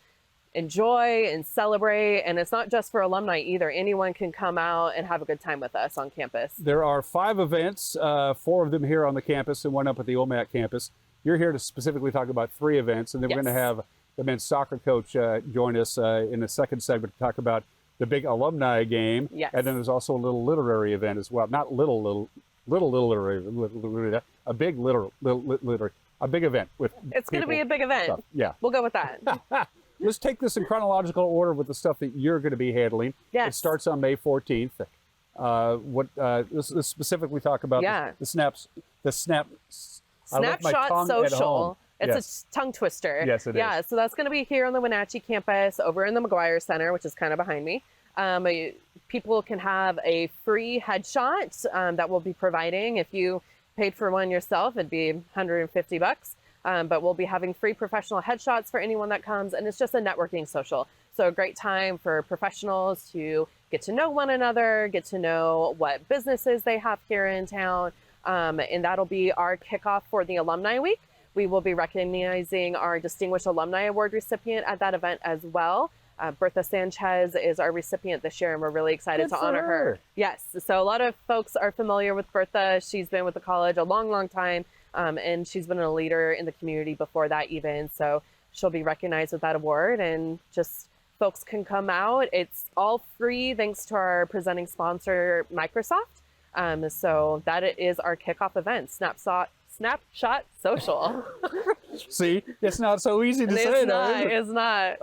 enjoy and celebrate. And it's not just for alumni either. Anyone can come out and have a good time with us on campus. There are 5 events, 4 of them here on the campus and 1 up at the OMAC campus. You're here to specifically talk about 3 events, and then we're going to have the men's soccer coach join us in the second segment to talk about the big alumni game. Yes. And then there's also a little literary event as well. Not little literary, a big literary, a big event with It's going to be a big event. Stuff. Yeah. We'll go with that. Let's take this in chronological order with the stuff that you're going to be handling. Yes. It starts on May 14th. Let's specifically talk about the Snapshot Social. It's a tongue twister. Yes, it is. So that's going to be here on the Wenatchee campus over in the McGuire Center, which is kind of behind me. People can have a free headshot that we'll be providing. If you paid for one yourself, it'd be $150. But we'll be having free professional headshots for anyone that comes, and it's just a networking social. So a great time for professionals to get to know one another, get to know what businesses they have here in town, and that'll be our kickoff for the Alumni Week. We will be recognizing our Distinguished Alumni Award recipient at that event as well. Bertha Sanchez is our recipient this year, and we're really excited to honor her. Yes, so a lot of folks are familiar with Bertha. She's been with the college a long, long time. And she's been a leader in the community before that even. So she'll be recognized with that award, and just folks can come out. It's all free thanks to our presenting sponsor, Microsoft. So that is our kickoff event, Snapshot Social. See, it's not so easy to say that. It's not.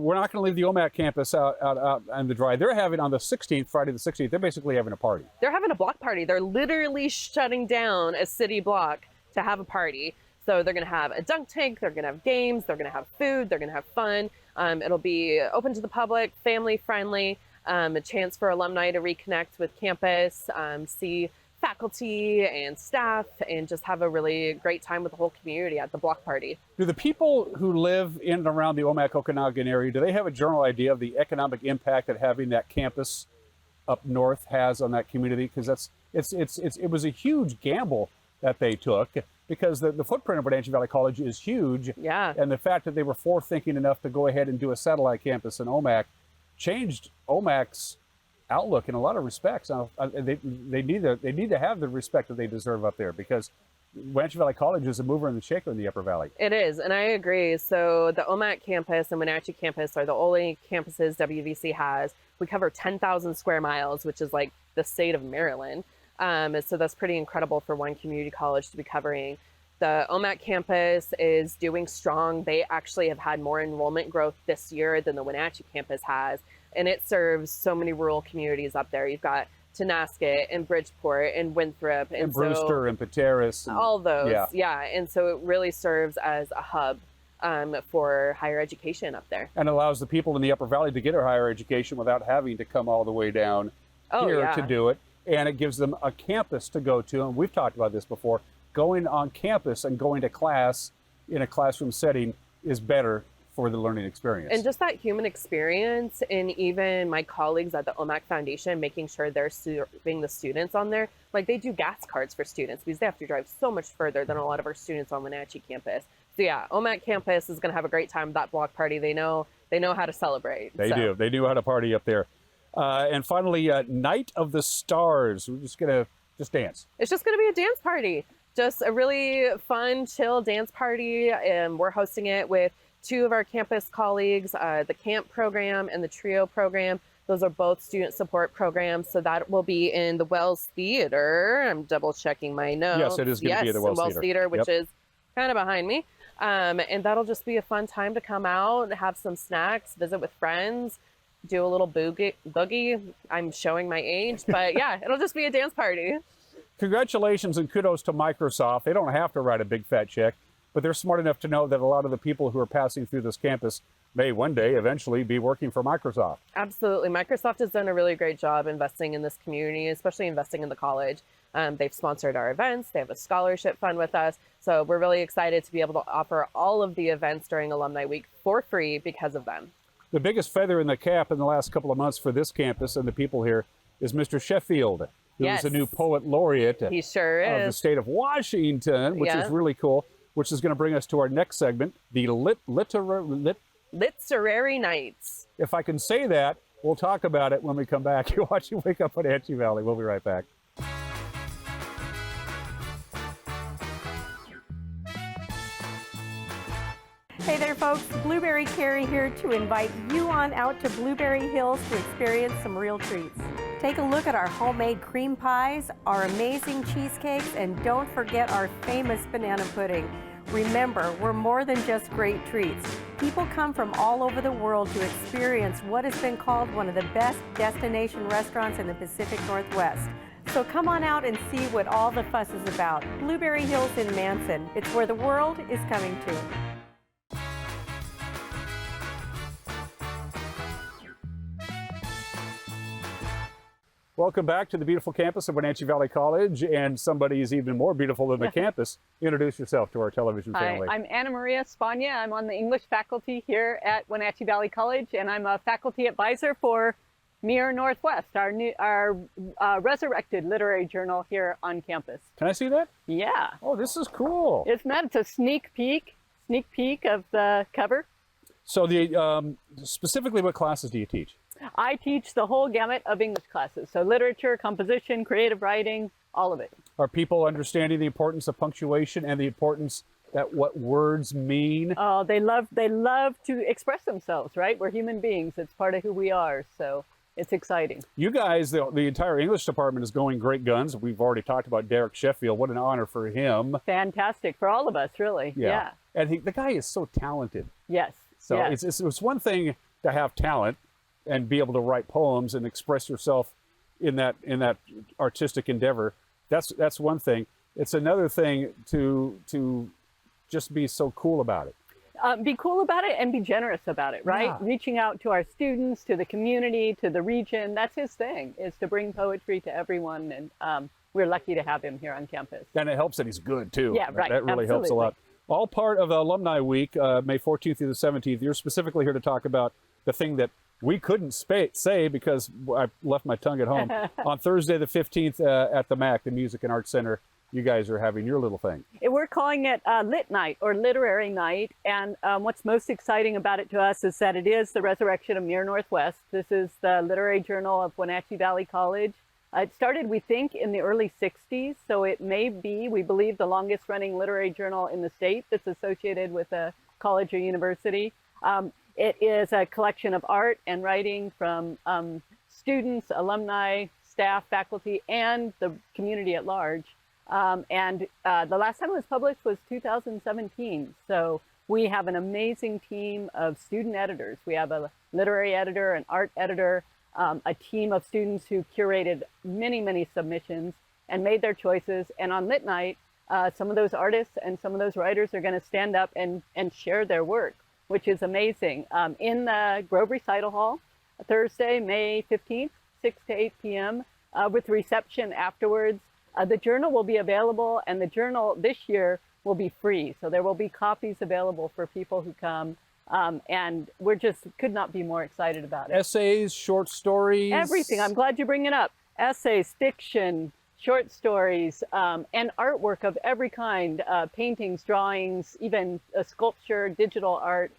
We're not going to leave the OMAC campus out on the dry. They're having on the 16th, Friday the 16th, they're basically having a party. They're having a block party. They're literally shutting down a city block to have a party. So they're going to have a dunk tank, they're going to have games, they're going to have food, they're going to have fun. It'll be open to the public, family friendly, a chance for alumni to reconnect with campus, see faculty and staff, and just have a really great time with the whole community at the block party. Do the people who live in and around the OMAC Okanagan area, do they have a general idea of the economic impact that having that campus up north has on that community? Because it was a huge gamble that they took, because the footprint of Wenatchee Valley College is huge. Yeah. And the fact that they were forward-thinking enough to go ahead and do a satellite campus in OMAC changed OMAC's outlook in a lot of respects. Now, they need to have the respect that they deserve up there, because Wenatchee Valley College is a mover and the shaker in the Upper Valley. It is, and I agree. So the OMAC campus and Wenatchee campus are the only campuses WVC has. We cover 10,000 square miles, which is like the state of Maryland. So that's pretty incredible for one community college to be covering. The OMAC campus is doing strong. They actually have had more enrollment growth this year than the Wenatchee campus has. And it serves so many rural communities up there. You've got Tonasket and Bridgeport and Winthrop. And Brewster and Pateros. And all those, yeah. And so it really serves as a hub for higher education up there. And allows the people in the Upper Valley to get a higher education without having to come all the way down here to do it. And it gives them a campus to go to. And we've talked about this before. Going on campus and going to class in a classroom setting is better for the learning experience. And just that human experience, and even my colleagues at the OMAC Foundation, making sure they're serving the students on there. Like, they do gas cards for students because they have to drive so much further than a lot of our students on Wenatchee campus. So yeah, OMAC campus is going to have a great time at that block party. They know how to celebrate. They do. They do how to party up there. And finally, Night of the Stars. We're just going to dance. It's just going to be a dance party. Just a really fun, chill dance party. And we're hosting it with two of our campus colleagues, the camp program and the trio program. Those are both student support programs. So that will be in the Wells Theater. I'm double checking my notes. Yes, it is going to be at the Wells Theater. Which is kind of behind me. And that'll just be a fun time to come out, have some snacks, visit with friends, do a little boogie. I'm showing my age, but yeah, it'll just be a dance party. Congratulations and kudos to Microsoft. They don't have to write a big fat check, but they're smart enough to know that a lot of the people who are passing through this campus may one day eventually be working for Microsoft. Absolutely. Microsoft has done a really great job investing in this community, especially investing in the college. They've sponsored our events. They have a scholarship fund with us. So we're really excited to be able to offer all of the events during Alumni Week for free because of them. The biggest feather in the cap in the last couple of months for this campus and the people here is Mr. Sheffield, who is a new poet laureate he sure of the state of Washington, which is really cool, which is going to bring us to our next segment, the Literary Nights. If I can say that, we'll talk about it when we come back. You're watching Wake Up Wenatchee Valley. We'll be right back. Hey there folks, Blueberry Carrie here to invite you on out to Blueberry Hills to experience some real treats. Take a look at our homemade cream pies, our amazing cheesecakes, and don't forget our famous banana pudding. Remember, we're more than just great treats. People come from all over the world to experience what has been called one of the best destination restaurants in the Pacific Northwest. So come on out and see what all the fuss is about. Blueberry Hills in Manson. It's where the world is coming to. Welcome back to the beautiful campus of Wenatchee Valley College, and somebody is even more beautiful than the campus. Introduce yourself to our television family. Hi, I'm Anna Maria Spagna. I'm on the English faculty here at Wenatchee Valley College, and I'm a faculty advisor for Mirror Northwest, our resurrected literary journal here on campus. Can I see that? Yeah. Oh, this is cool. It's a sneak peek of the cover. So specifically, what classes do you teach? I teach the whole gamut of English classes. So literature, composition, creative writing, all of it. Are people understanding the importance of punctuation and the importance what words mean. Oh, they love to express themselves, right? We're human beings. It's part of who we are. So it's exciting. You guys, the entire English department is going great guns. We've already talked about Derek Sheffield. What an honor for him. Fantastic for all of us, really. Yeah. And the guy is so talented. Yes. So yes. it's one thing to have talent and be able to write poems and express yourself in that artistic endeavor. That's one thing. It's another thing to just be so cool about it. Be cool about it and be generous about it, right? Yeah. Reaching out to our students, to the community, to the region. That's his thing, is to bring poetry to everyone. And we're lucky to have him here on campus. And it helps that he's good, too. Yeah, right. That really helps a lot. All part of Alumni Week, May 14th through the 17th. You're specifically here to talk about the thing that we couldn't say because I left my tongue at home. On Thursday the 15th at the MAC, the Music and Arts Center, you guys are having your little thing. We're calling it Lit Night or Literary Night. And what's most exciting about it to us is that it is the resurrection of Mirror Northwest. This is the literary journal of Wenatchee Valley College. It started, we think, in the early 60s. So it may be, we believe, the longest running literary journal in the state that's associated with a college or university. It is a collection of art and writing from students, alumni, staff, faculty, and the community at large. The last time it was published was 2017. So we have an amazing team of student editors. We have a literary editor, an art editor, a team of students who curated many, many submissions and made their choices. And on Lit Night, some of those artists and some of those writers are going to stand up and share their work, which is amazing. In the Grove Recital Hall, Thursday, May 15th, 6 to 8 p.m., with reception afterwards. The journal will be available, and the journal this year will be free. So there will be copies available for people who come, and we're just could not be more excited about it. Essays, short stories. Everything. I'm glad you bring it up. Essays, fiction, short stories, and artwork of every kind, paintings, drawings, even sculpture, digital art.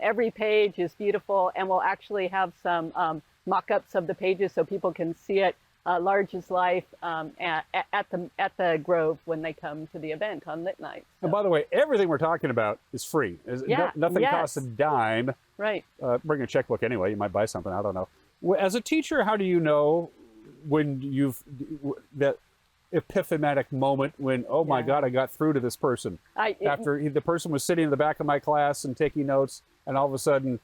Every page is beautiful, and we'll actually have some mock-ups of the pages so people can see it large as life at the Grove when they come to the event on Lit Night. So. And by the way, everything we're talking about is free. Nothing costs a dime. Right. Bring a checkbook anyway. You might buy something. I don't know. As a teacher, how do you know when that epiphanic moment when, oh my God, I got through to this person? After the person was sitting in the back of my class and taking notes, and all of a sudden,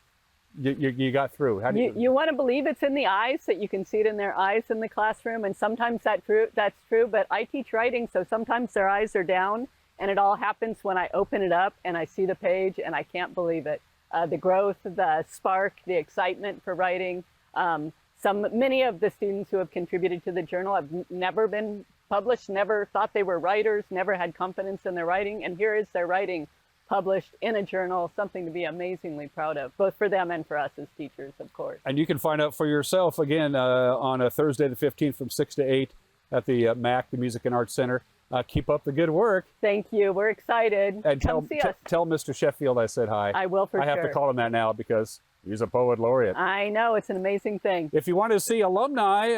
you got through. How do you want to believe it's in the eyes, that you can see it in their eyes in the classroom, and sometimes that's true, but I teach writing, so sometimes their eyes are down, and it all happens when I open it up and I see the page and I can't believe it. The growth, the spark, the excitement for writing. Many of the students who have contributed to the journal have never been published, never thought they were writers, never had confidence in their writing, and here is their writing published in a journal, something to be amazingly proud of, both for them and for us as teachers, of course. And you can find out for yourself, again, on a Thursday the 15th from 6 to 8 at the MAC, the Music and Arts Center. Keep up the good work. Thank you. We're excited. And Come see us. Tell Mr. Sheffield I said hi. I will for sure. I have to call him that now because he's a poet laureate. I know. It's an amazing thing. If you want to see alumni,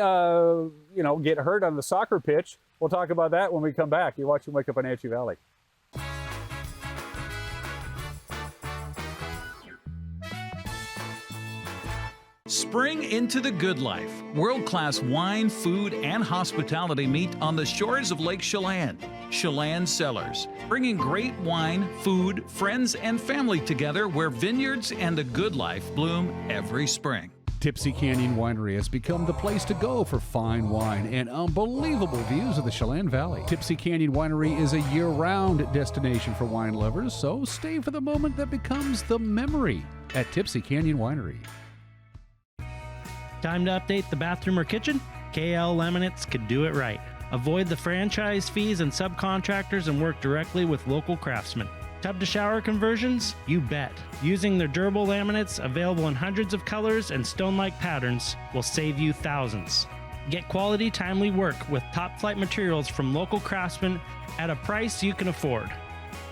get hurt on the soccer pitch, we'll talk about that when we come back. You're watching Wake Up Wenatchee Valley. Spring into the good life. World-class wine, food, and hospitality meet on the shores of Lake Chelan. Chelan Cellars, bringing great wine, food, friends, and family together where vineyards and the good life bloom every spring. Tipsy Canyon Winery has become the place to go for fine wine and unbelievable views of the Chelan Valley. Tipsy Canyon Winery is a year-round destination for wine lovers, so stay for the moment that becomes the memory at Tipsy Canyon Winery. Time to update the bathroom or kitchen? KL Laminates could do it right. Avoid the franchise fees and subcontractors and work directly with local craftsmen. Tub to shower conversions? You bet. Using their durable laminates, available in hundreds of colors and stone-like patterns, will save you thousands. Get quality, timely work with top-flight materials from local craftsmen at a price you can afford.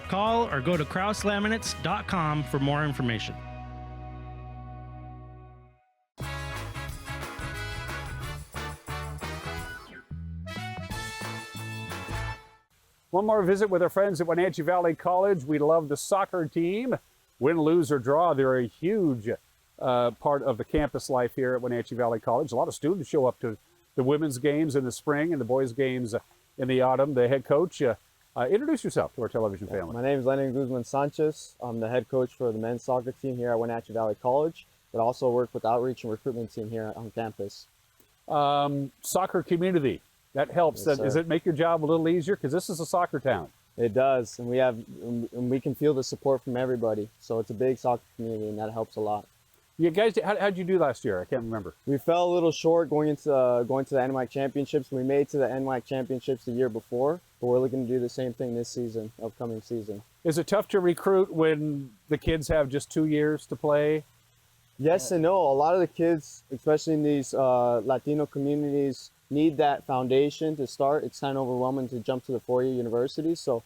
Call or go to KrausLaminates.com for more information. One more visit with our friends at Wenatchee Valley College. We love the soccer team. Win, lose, or draw, they're a huge part of the campus life here at Wenatchee Valley College. A lot of students show up to the women's games in the spring and the boys' games in the autumn. The head coach, introduce yourself to our television family. My name is Lenin Guzman Sanchez. I'm the head coach for the men's soccer team here at Wenatchee Valley College, but also work with the outreach and recruitment team here on campus. Soccer community, that helps. Yes, Does it make your job a little easier? Because this is a soccer town. It does, and we can feel the support from everybody. So it's a big soccer community, and that helps a lot. You guys, how'd you do last year? I can't remember. We fell a little short going into the NWAC championships. We made to the NWAC championships the year before, but we're looking to do the same thing this season, upcoming season. Is it tough to recruit when the kids have just 2 years to play? Yes and no. A lot of the kids, especially in these Latino communities, need that foundation to start. It's kind of overwhelming to jump to the four-year university. So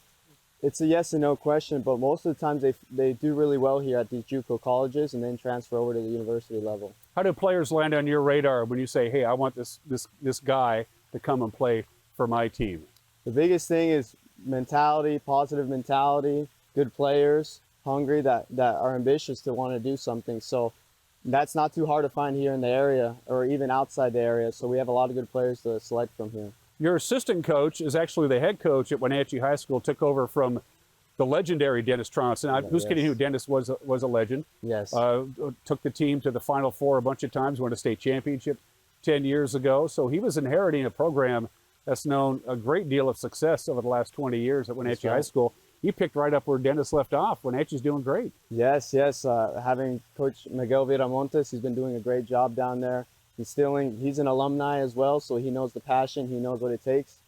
it's a yes and no question, but most of the times they do really well here at these JUCO colleges and then transfer over to the university level. How do players land on your radar when you say, hey, I want this guy to come and play for my team? The biggest thing is mentality, positive mentality, good players, hungry, that are ambitious to want to do something. So that's not too hard to find here in the area or even outside the area. So we have a lot of good players to select from here. Your assistant coach is actually the head coach at Wenatchee High School, took over from the legendary Dennis Tronson. Who's kidding who? Dennis was a legend. Yes. Took the team to the Final Four a bunch of times, won a state championship 10 years ago. So he was inheriting a program that's known a great deal of success over the last 20 years at Wenatchee High School. He picked right up where Dennis left off. Wenatchee's doing great. Yes. Having Coach Miguel Viramontes, he's been doing a great job down there. He's an alumni as well, so he knows the passion, he knows what it takes.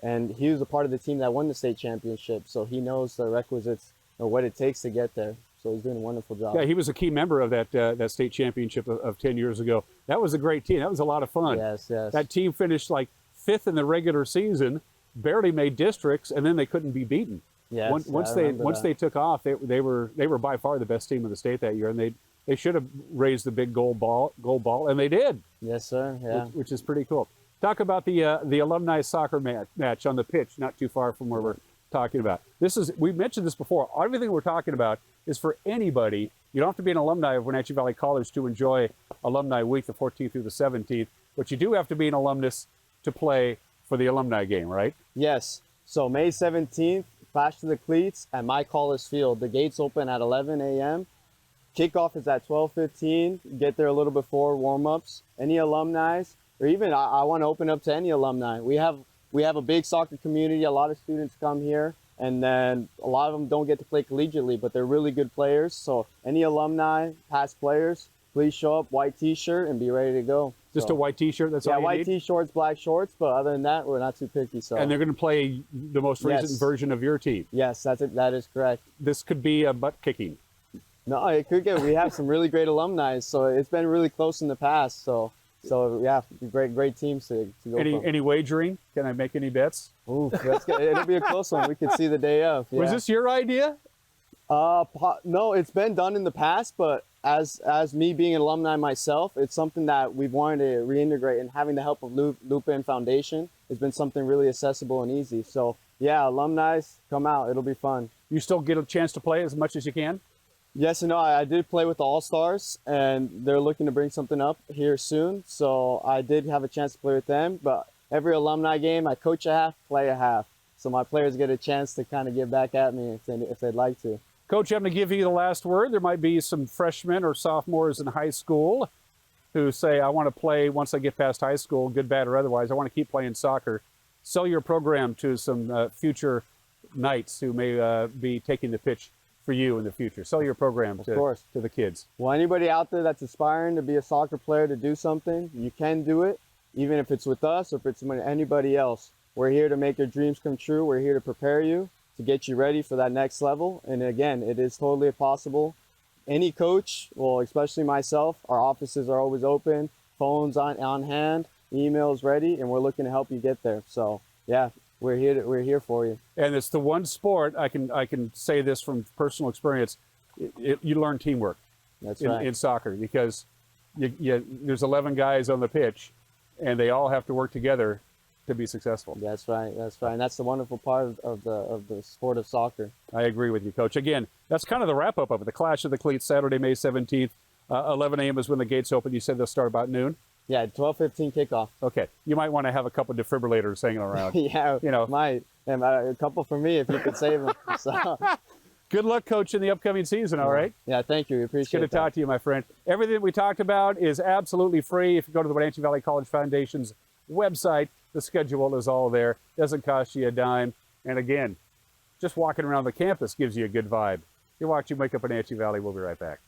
And he was a part of the team that won the state championship, so he knows the requisites or what it takes to get there. So he's doing a wonderful job. Yeah, he was a key member of that state championship of 10 years ago. That was a great team. That was a lot of fun. Yes. That team finished like 5th in the regular season, barely made districts, and then they couldn't be beaten. Yes, Once they took off, they were by far the best team in the state that year, and they should have raised the big gold ball, and they did. Yes, sir. Yeah. Which is pretty cool. Talk about the alumni soccer match on the pitch, not too far from where we're talking about. We mentioned this before. Everything we're talking about is for anybody. You don't have to be an alumni of Wenatchee Valley College to enjoy Alumni Week, the 14th through the 17th, but you do have to be an alumnus to play for the alumni game, right? Yes. So May 17th, Flash to the Cleats at My Collis Field. The gates open at 11 a.m. Kickoff is at 12:15. Get there a little before warm-ups. Any alumni, or even I want to open up to any alumni. We have a big soccer community. A lot of students come here, and then a lot of them don't get to play collegiately, but they're really good players. So any alumni, past players, please show up, white T-shirt, and be ready to go. Just a white T-shirt. That's all you white need? T-shirts, black shorts. But other than that, we're not too picky. So. And they're going to play the most recent version of your team. Yes, that is correct. This could be a butt kicking. No, it could get. We have some really great alumni, so it's been really close in the past. So yeah, great teams to go from. Any wagering? Can I make any bets? Ooh, that's good. It'll be a close one. We could see the day of. Yeah. Was this your idea? No, it's been done in the past, but as me being an alumni myself, it's something that we've wanted to reintegrate, and having the help of Lupin Foundation has been something really accessible and easy. So yeah, alumni, come out. It'll be fun. You still get a chance to play as much as you can? Yes and no. I did play with the All-Stars, and they're looking to bring something up here soon. So I did have a chance to play with them, but every alumni game, I coach a half, play a half. So my players get a chance to kind of give back at me if they'd like to. Coach, I'm going to give you the last word. There might be some freshmen or sophomores in high school who say, I want to play once I get past high school, good, bad, or otherwise. I want to keep playing soccer. Sell your program to some future knights who may be taking the pitch for you in the future. Sell your program to the kids. Well, anybody out there that's aspiring to be a soccer player, to do something, you can do it, even if it's with us or if it's with anybody else. We're here to make your dreams come true. We're here to prepare you, to get you ready for that next level. And again, it is totally possible. Any coach, well, especially myself, our offices are always open, phones on hand, emails ready, and we're looking to help you get there. So yeah, we're here for you. And it's the one sport, I can say this from personal experience, you learn teamwork. That's right. In soccer, because there's 11 guys on the pitch, and they all have to work together to be successful. That's right. That's right. And that's the wonderful part of the sport of soccer. I agree with you, Coach. Again, that's kind of the wrap-up of it. The Clash of the Cleats, Saturday, May 17th. 11 a.m. is when the gates open. You said they'll start about noon? Yeah, 12:15 kickoff. Okay. You might want to have a couple defibrillators hanging around. Yeah, you know, might. And a couple for me if you could save them. So. Good luck, Coach, in the upcoming season, all right? Yeah, thank you. We appreciate it. It's good to talk to you, my friend. Everything that we talked about is absolutely free. If you go to the Wenatchee Valley College Foundation's website, the schedule is all there. Doesn't cost you a dime. And again, just walking around the campus gives you a good vibe. You're watching Wake Up Wenatchee Valley. We'll be right back.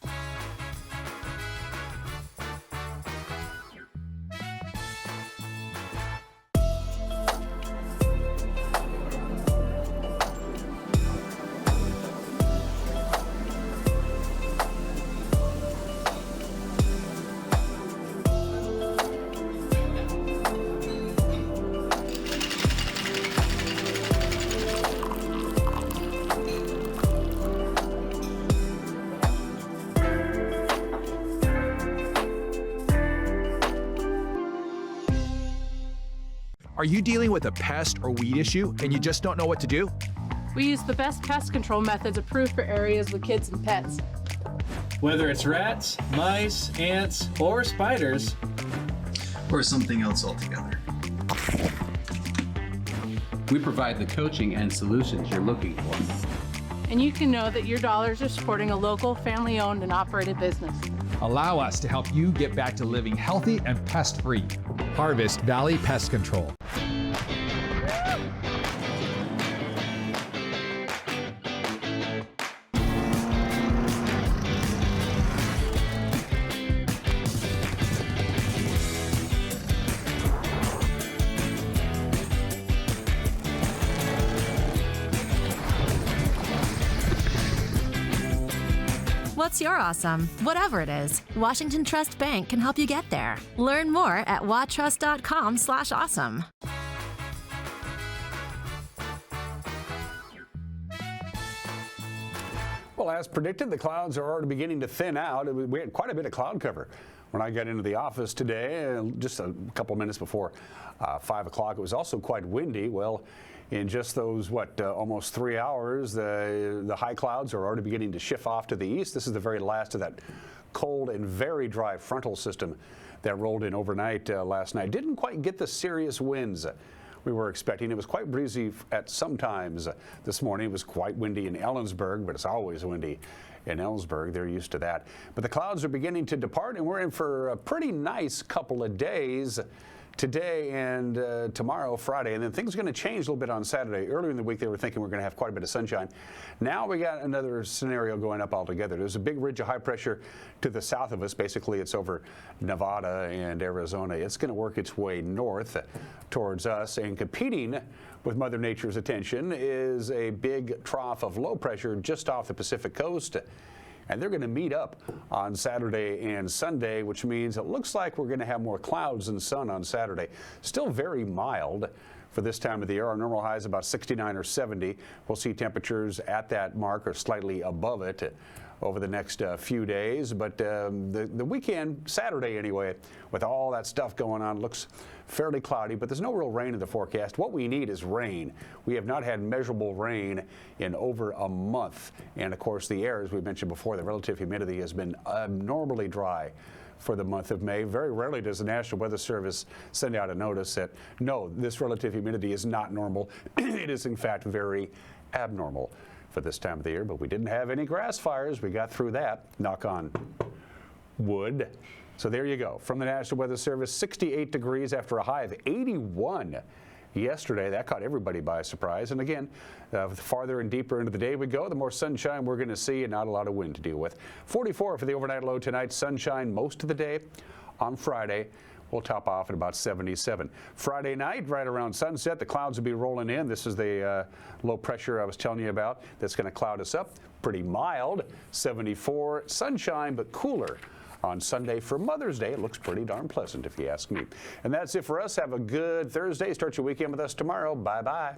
Are you dealing with a pest or weed issue and you just don't know what to do? We use the best pest control methods approved for areas with kids and pets. Whether it's rats, mice, ants, or spiders, or something else altogether. We provide the coaching and solutions you're looking for. And you can know that your dollars are supporting a local, family-owned and operated business. Allow us to help you get back to living healthy and pest-free. Harvest Valley Pest Control. What's your awesome? Whatever it is, Washington Trust Bank can help you get there. Learn more at watrust.com/awesome. Well, as predicted, the clouds are already beginning to thin out. We had quite a bit of cloud cover when I got into the office today, just a couple minutes before 5 o'clock. It was also quite windy. Well, in just those, almost 3 hours, the high clouds are already beginning to shift off to the east. This is the very last of that cold and very dry frontal system that rolled in overnight last night. Didn't quite get the serious winds we were expecting. It was quite breezy at some times this morning. It was quite windy in Ellensburg, but it's always windy in Ellensburg. They're used to that. But the clouds are beginning to depart, and we're in for a pretty nice couple of days today and tomorrow, Friday, and then things are going to change a little bit on Saturday. Earlier in the week, they were thinking we're going to have quite a bit of sunshine. Now we got another scenario going up altogether. There's a big ridge of high pressure to the south of us. Basically, it's over Nevada and Arizona. It's going to work its way north towards us, and competing with Mother Nature's attention is a big trough of low pressure just off the Pacific coast. And they're going to meet up on Saturday and Sunday, which means it looks like we're going to have more clouds than sun on Saturday. Still very mild for this time of the year. Our normal high is about 69 or 70. We'll see temperatures at that mark or slightly above it over the next few days. But the weekend, Saturday anyway, with all that stuff going on, looks fairly cloudy, but there's no real rain in the forecast. What we need is rain. We have not had measurable rain in over a month. And of course, the air, as we mentioned before, the relative humidity has been abnormally dry for the month of May. Very rarely does the National Weather Service send out a notice that, no, this relative humidity is not normal. It is, in fact, very abnormal for this time of the year, but we didn't have any grass fires. We got through that, knock on wood. So there you go. From the National Weather Service, 68 degrees after a high of 81 yesterday. That caught everybody by surprise. And again, the farther and deeper into the day we go, the more sunshine we're going to see and not a lot of wind to deal with. 44 for the overnight low tonight. Sunshine most of the day. On Friday, we'll top off at about 77. Friday night, right around sunset, the clouds will be rolling in. This is the low pressure I was telling you about that's going to cloud us up. Pretty mild, 74. Sunshine, but cooler on Sunday. For Mother's Day, it looks pretty darn pleasant if you ask me. And that's it for us. Have a good Thursday. Start your weekend with us tomorrow. Bye-bye.